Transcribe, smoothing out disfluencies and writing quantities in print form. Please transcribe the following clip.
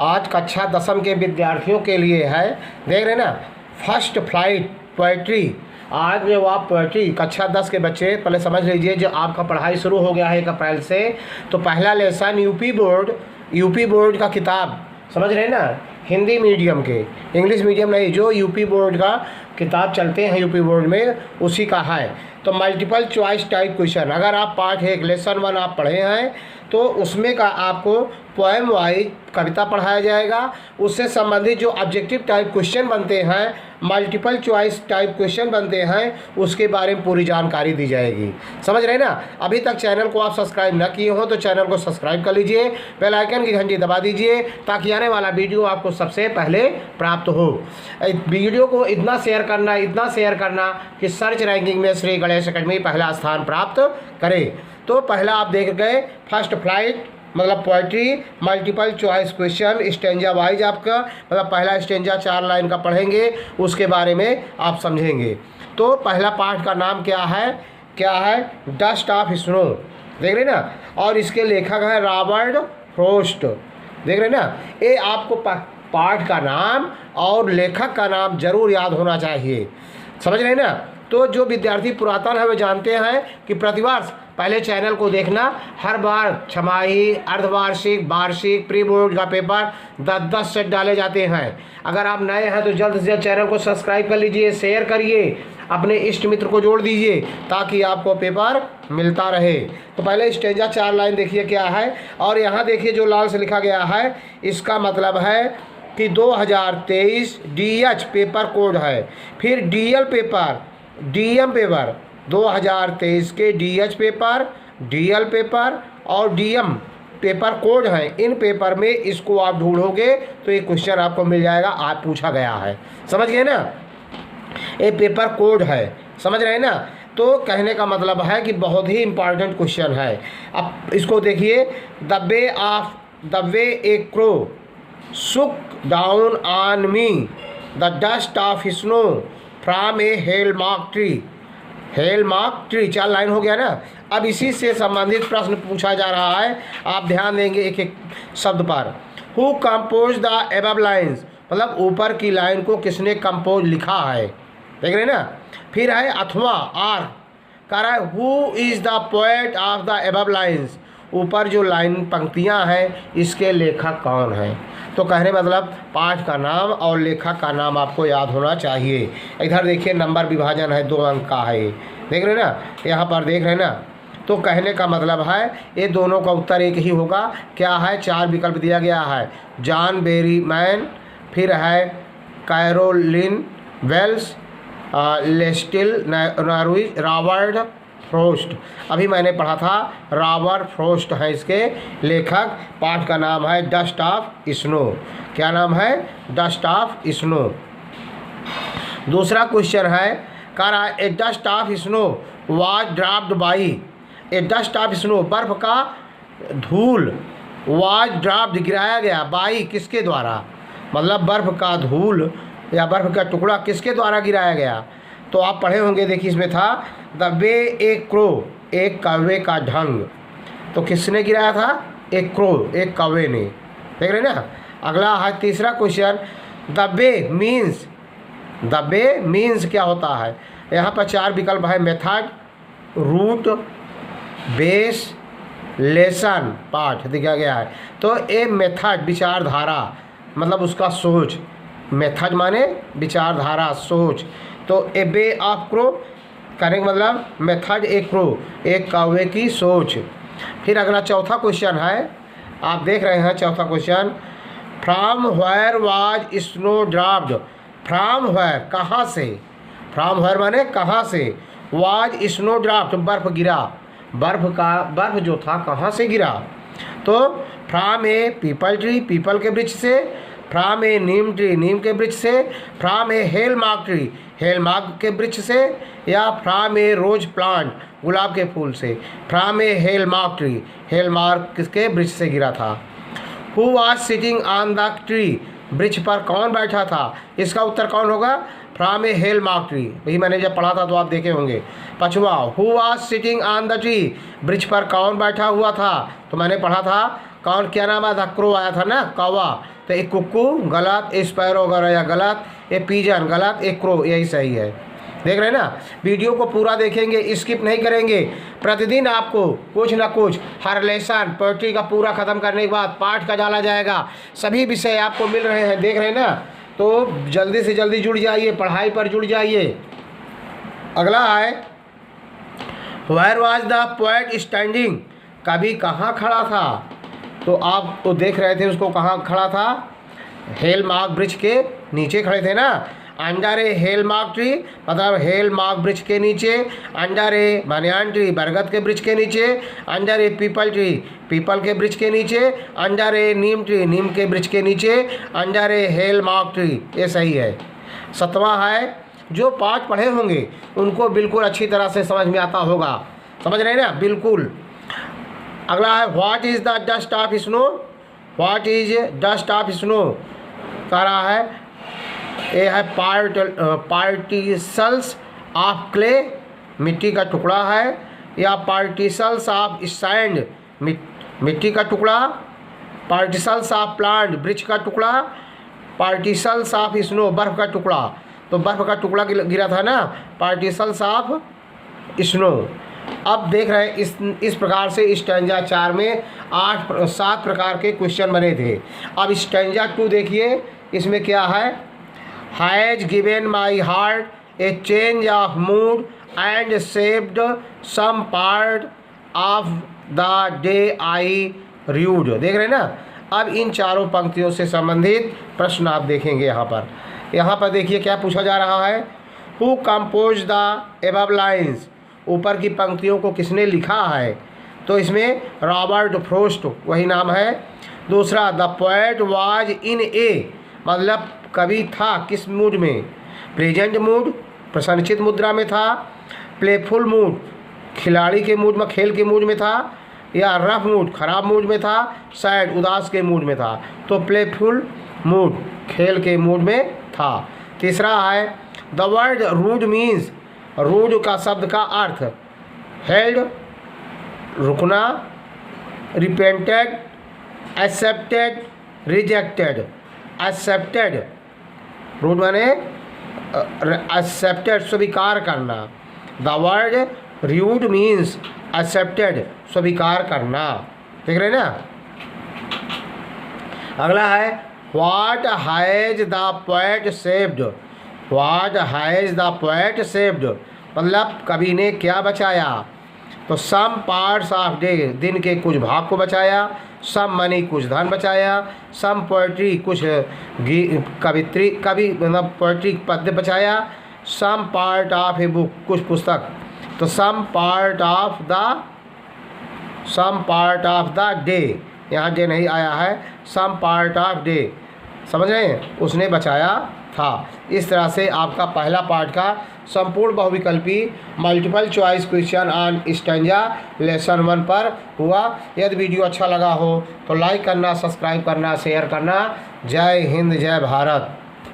आज कक्षा 10वीं के विद्यार्थियों के लिए है, देख रहे ना, फर्स्ट फ्लाइट पोएट्री। आज जो आप पोएट्री कक्षा 10 के बच्चे पहले समझ लीजिए, जो आपका पढ़ाई शुरू हो गया है 1 अप्रैल से, तो पहला लेसन यूपी बोर्ड का किताब, समझ रहे ना, हिंदी मीडियम के, इंग्लिश मीडियम नहीं, जो यूपी बोर्ड का किताब चलते हैं यूपी बोर्ड में, उसी का है। तो मल्टीपल चॉइस टाइप क्वेश्चन, अगर आप पार्ट 1 लेसन 1 आप पढ़े हैं तो उसमें का आपको पोएम वाइज कविता पढ़ाया जाएगा। उससे संबंधित जो ऑब्जेक्टिव टाइप क्वेश्चन बनते हैं, मल्टीपल चॉइस टाइप क्वेश्चन बनते हैं, उसके बारे में पूरी जानकारी दी जाएगी। समझ रहे ना। अभी तक चैनल को आप सब्सक्राइब न किए हो तो चैनल को सब्सक्राइब कर लीजिए, बेल आइकन की घंटी दबा दीजिए ताकि आने वाला वीडियो आपको सबसे पहले प्राप्त हो। वीडियो को इतना शेयर करना कि सर्च रैंकिंग में श्री गणेश अकेडमी पहला स्थान प्राप्त करे। तो पहला आप देख गए फर्स्ट फ्लाइट मतलब poetry, multiple choice question, stanza wise आपका मतलब पहला स्टेंजा 4 लाइन का पढ़ेंगे, उसके बारे में आप समझेंगे। तो पहला पार्ट का नाम क्या है डस्ट ऑफ स्नो, देख रहे ना, और इसके लेखक है रॉबर्ट फ्रॉस्ट, देख रहे ना। ये आपको पार्ट का नाम और लेखक का नाम जरूर याद होना चाहिए, समझ रहे ना। तो जो विद्यार्थी पुरातन है वे जानते हैं कि प्रतिवर्ष पहले चैनल को देखना, हर बार छमाही, अर्धवार्षिक, वार्षिक, प्री बोर्ड का पेपर 10-10 सेट डाले जाते हैं। अगर आप नए हैं तो जल्द से जल्द चैनल को सब्सक्राइब कर लीजिए, शेयर करिए, अपने इष्ट मित्र को जोड़ दीजिए ताकि आपको पेपर मिलता रहे। तो पहले स्टेंजा 4 लाइन देखिए क्या है, और यहाँ देखिए जो लाल से लिखा गया है, इसका मतलब है कि 2023 DH पेपर कोड है, फिर DM पेपर 2023 के DH पेपर, DL पेपर और DM पेपर कोड हैं। इन पेपर में इसको आप ढूंढोगे तो ये क्वेश्चन आपको मिल जाएगा, आप पूछा गया है, समझ गए ना। ये पेपर कोड है, समझ रहे ना। तो कहने का मतलब है कि बहुत ही इंपॉर्टेंट क्वेश्चन है। अब इसको देखिए, the way a crow shook down on me the dust of snow from a hemlock tree 4 line हो गया ना। अब इसी से संबंधित प्रश्न पूछा जा रहा है, आप ध्यान देंगे एक एक शब्द पर। Who compose the above lines, मतलब ऊपर की लाइन को किसने कंपोज लिखा है, देख रहे ना। फिर है अथवा आर, कह रहा है who is the poet of the above lines, ऊपर जो लाइन पंक्तियां हैं इसके लेखक कौन हैं। तो कहने मतलब पाठ का नाम और लेखक का नाम आपको याद होना चाहिए। इधर देखिए नंबर विभाजन है, 2 अंक का है, देख रहे ना, यहाँ पर देख रहे ना। तो कहने का मतलब है ये दोनों का उत्तर एक ही होगा। क्या है, 4 विकल्प दिया गया है, जॉन बेरीमैन, फिर है कैरोलिन वेल्स, लेस्टिल नॉर्विच, रॉबर्ट फ्रॉस्ट। अभी मैंने पढ़ा था रॉबर्ट फ्रॉस्ट है इसके लेखक। पाठ का नाम है डस्ट ऑफ स्नो। क्या नाम है, डस्ट ऑफ स्नो। दूसरा क्वेश्चन है, कह रहा है a dust of snow was dropped by, a dust of snow बर्फ का धूल, वाज ड्रॉप्ड गिराया गया, बाई किसके द्वारा, मतलब बर्फ का धूल या बर्फ का टुकड़ा किसके द्वारा गिराया गया। तो आप पढ़े होंगे, देखिए इसमें था द वे ए क्रो, एक कौवे का ढंग, तो किसने गिराया था, एक क्रो, एक कौवे ने, देख रहे ना। अगला है तीसरा क्वेश्चन, द वे मीन्स क्या होता है। यहाँ पर 4 विकल्प है, मेथड, रूट, बेस, लेसन, पाठ दिया गया है। तो ए मेथड विचारधारा, मतलब उसका सोच, मेथड माने विचारधारा, सोच। तो ए बे ऑफ क्रो करने का मतलब मेथड ए क्रो, एक कौवे की सोच। फिर अगला चौथा क्वेश्चन है, आप देख रहे हैं चौथा question, from where was snow dropped, from where कहाँ से, फ्रॉम व्हेयर माने कहाँ से, वाज स्नो ड्रॉप्ड बर्फ गिरा, बर्फ जो था कहाँ से गिरा। तो from A people tree, people के वृक्ष से, फ्रॉम ए नीम ट्री, नीम के वृक्ष से, from a hemlock tree, hallmark के वृक्ष से, या फ्रॉम ए रोज प्लांट, गुलाब के फूल से, from a hemlock tree, hallmark के वृक्ष से गिरा था। Who was sitting on the tree, वृक्ष पर कौन बैठा था, इसका उत्तर कौन होगा, फ्रॉम ए हेलमार्क ट्री। वही मैंने जब पढ़ा था तो आप देखे होंगे। पांचवा, who was sitting on the tree, वृक्ष पर कौन बैठा हुआ था, तो मैंने पढ़ा था कौन क्या नाम आया था, क्रो आया था ना, कौवा, तो एक कुक्कू गलत, स्पैरो गया गलत, ये पिजन गलत, एक क्रो यही सही है। देख रहे हैं ना, वीडियो को पूरा देखेंगे, स्किप नहीं करेंगे। प्रतिदिन आपको कुछ ना कुछ हर लेसन पोएट्री का पूरा ख़त्म करने के बाद पाठ का डाला जाएगा, सभी विषय आपको मिल रहे हैं, देख रहे हैं ना। तो जल्दी से जल्दी जुड़ जाइए, पढ़ाई पर जुड़ जाइए। अगला है where was the poet standing, कवि कहाँ खड़ा था। तो आप तो देख रहे थे उसको, कहाँ खड़ा था, हेलमार्क ब्रिज के नीचे खड़े थे ना, अंडर ए हेलमार्क ट्री मतलब हेलमार्क ब्रिज के नीचे, अंडर ए बनियान ट्री बरगद के ब्रिज के नीचे, अंडर ए पीपल ट्री पीपल के ब्रिज के नीचे, अंडर ए नीम ट्री नीम के ब्रिज के नीचे, अंडर ए हेलमार्क ट्री, ये सही है। 7वां है, जो पाठ पढ़े होंगे उनको बिल्कुल अच्छी तरह से समझ में आता होगा, समझ रहे हैं ना, बिल्कुल। अगला है what is the dust of snow, what is dust of snow कह रहा है, ये है पार्टिसल्स ऑफ क्ले, मिट्टी का टुकड़ा है, या पार्टिसल्स ऑफ सैंड, मिट्टी का टुकड़ा, पार्टिसल्स ऑफ प्लांट, वृक्ष का टुकड़ा, पार्टिसल्स ऑफ स्नो, बर्फ़ का टुकड़ा। तो बर्फ़ का टुकड़ा गिरा था ना, पार्टिसल्स ऑफ स्नो। अब देख रहे हैं इस प्रकार से स्टैंजा 4 में 7 प्रकार के क्वेश्चन बने थे। अब स्टैंजा 2 देखिए, इसमें क्या है, has given my heart a change of mood and saved some part of the day I rued. देख रहे हैं ना। अब इन चारों पंक्तियों से संबंधित प्रश्न आप देखेंगे यहाँ पर देखिए क्या पूछा जा रहा है, who compose the above lines, ऊपर की पंक्तियों को किसने लिखा है। तो इसमें रॉबर्ट फ्रोस्ट वही नाम है। दूसरा, द पोएट वाज इन ए, मतलब कवि था किस मूड में, प्रेजेंट मूड प्रसन्नचित मुद्रा में था, प्लेफुल मूड खिलाड़ी के मूड में, खेल के मूड में था, या रफ मूड खराब मूड में था, सैड उदास के मूड में था। तो प्लेफुल मूड खेल के मूड में था। तीसरा है the word rued means, rued का शब्द का अर्थ हेल्ड रुकना, repented, accepted, rejected. Accepted rued माने एक्सेप्टेड स्वीकार करना, the word rued means accepted स्वीकार करना। देख रहे हैं ना। अगला है what has the poet saved, what has the poet saved मतलब कवि ने क्या बचाया। तो सम पार्ट्स ऑफ डे, दिन के कुछ भाग को बचाया, सम मनी कुछ धन बचाया, सम पोएट्री कुछ कवि मतलब पोएट्री पद्य बचाया, some part of a book कुछ पुस्तक। तो some part of the day, यहाँ डे नहीं आया है, सम पार्ट ऑफ डे, समझ रहे हैं, उसने बचाया था। इस तरह से आपका पहला पार्ट का संपूर्ण बहुविकल्पी multiple choice question on stanza lesson 1 पर हुआ। यदि वीडियो अच्छा लगा हो तो लाइक करना, सब्सक्राइब करना, शेयर करना। जय हिंद, जय भारत।